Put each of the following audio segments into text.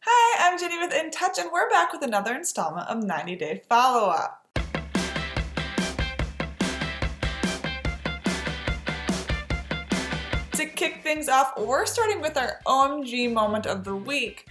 Hi, I'm Jenny with In Touch, and we're back with another installment of 90 Day Follow-Up. To kick things off, we're starting with our OMG moment of the week,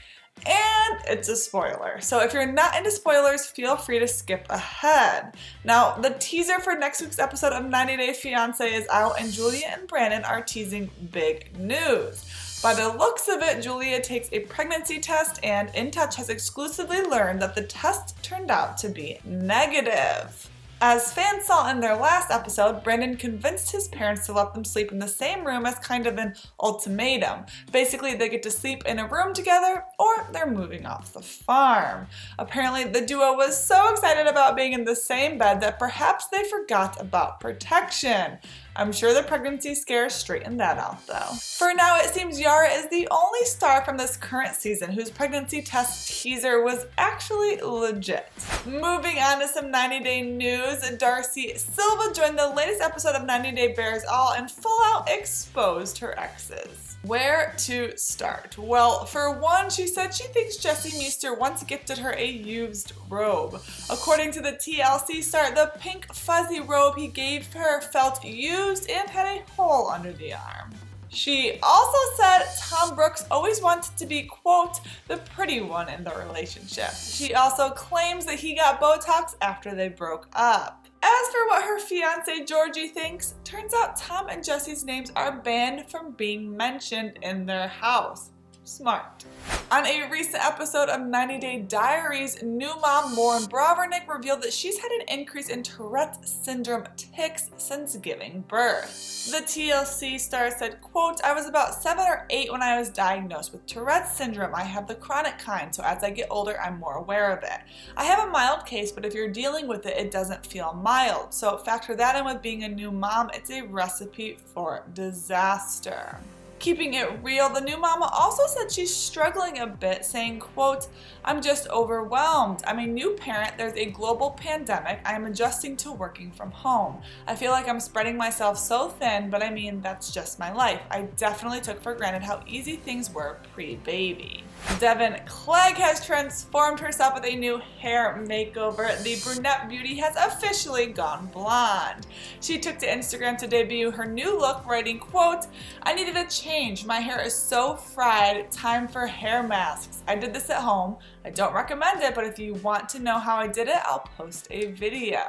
and it's a spoiler. So if you're not into spoilers, feel free to skip ahead. Now, the teaser for next week's episode of 90 Day Fiance is out, and Julia and Brandon are teasing big news. By the looks of it, Julia takes a pregnancy test, and In Touch has exclusively learned that the test turned out to be negative. As fans saw in their last episode, Brandon convinced his parents to let them sleep in the same room as kind of an ultimatum. Basically, they get to sleep in a room together or they're moving off the farm. Apparently, the duo was so excited about being in the same bed that perhaps they forgot about protection. I'm sure the pregnancy scare straightened that out though. For now, it seems Yara is the only star from this current season whose pregnancy test teaser was actually legit. Moving on to some 90 Day news, Darci Silva joined the latest episode of 90 Day Bears All and full out exposed her exes. Where to start? Well, for one, she said she thinks Jesse Meester once gifted her a used robe. According to the TLC star, the pink fuzzy robe he gave her felt used and had a hole under the arm. She also said Tom Brooks always wanted to be, quote, the pretty one in the relationship. She also claims that he got Botox after they broke up. As for what her fiance Georgie thinks, turns out Tom and Jesse's names are banned from being mentioned in their house. Smart. On a recent episode of 90 Day Diaries, new mom Lauren Bravernick revealed that she's had an increase in Tourette's syndrome tics since giving birth. The TLC star said, quote, I was about 7 or 8 when I was diagnosed with Tourette's syndrome. I have the chronic kind, so as I get older, I'm more aware of it. I have a mild case, but if you're dealing with it, it doesn't feel mild. So factor that in with being a new mom, it's a recipe for disaster. Keeping it real, the new mama also said she's struggling a bit, saying, quote, I'm just overwhelmed. I'm a new parent. There's a global pandemic. I am adjusting to working from home. I feel like I'm spreading myself so thin, but I mean, that's just my life. I definitely took for granted how easy things were pre-baby. Devin Clegg has transformed herself with a new hair makeover. The brunette beauty has officially gone blonde. She took to Instagram to debut her new look, writing, quote, I needed a change. My hair is so fried. Time for hair masks. I did this at home. I don't recommend it, but if you want to know how I did it, I'll post a video.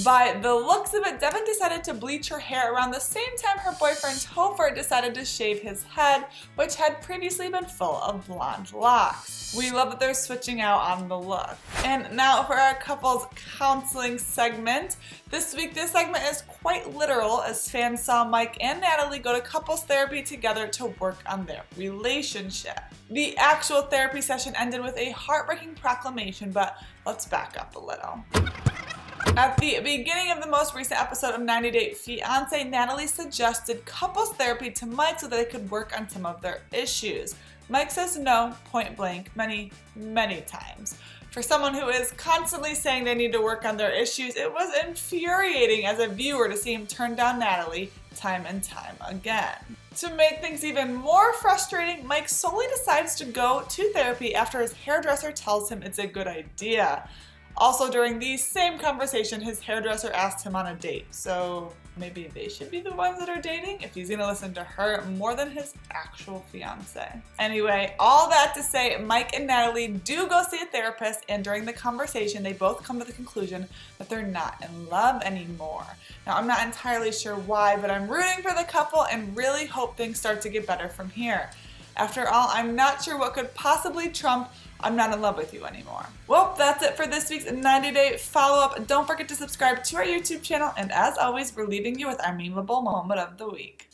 By the looks of it, Devin decided to bleach her hair around the same time her boyfriend Topher decided to shave his head, which had previously been full of blonde locks. We love that they're switching out on the look. And now for our couples counseling segment. This week, this segment is quite literal as fans saw Mike and Natalie go to couples therapy together to work on their relationship. The actual therapy session ended with a heartbreaking proclamation, but let's back up a little. At the beginning of the most recent episode of 90 Day Fiance, Natalie suggested couples therapy to Mike so that they could work on some of their issues. Mike says no, point blank, many times. For someone who is constantly saying they need to work on their issues, it was infuriating as a viewer to see him turn down Natalie time and time again. To make things even more frustrating, Mike solely decides to go to therapy after his hairdresser tells him it's a good idea. Also, during the same conversation, his hairdresser asked him on a date, so maybe they should be the ones that are dating if he's gonna listen to her more than his actual fiance. Anyway, all that to say, Mike and Natalie do go see a therapist, and during the conversation, they both come to the conclusion that they're not in love anymore. Now, I'm not entirely sure why, but I'm rooting for the couple and really hope things start to get better from here. After all, I'm not sure what could possibly trump I'm not in love with you anymore. Well, that's it for this week's 90 Day Follow-Up. Don't forget to subscribe to our YouTube channel, and as always, we're leaving you with our memeable moment of the week.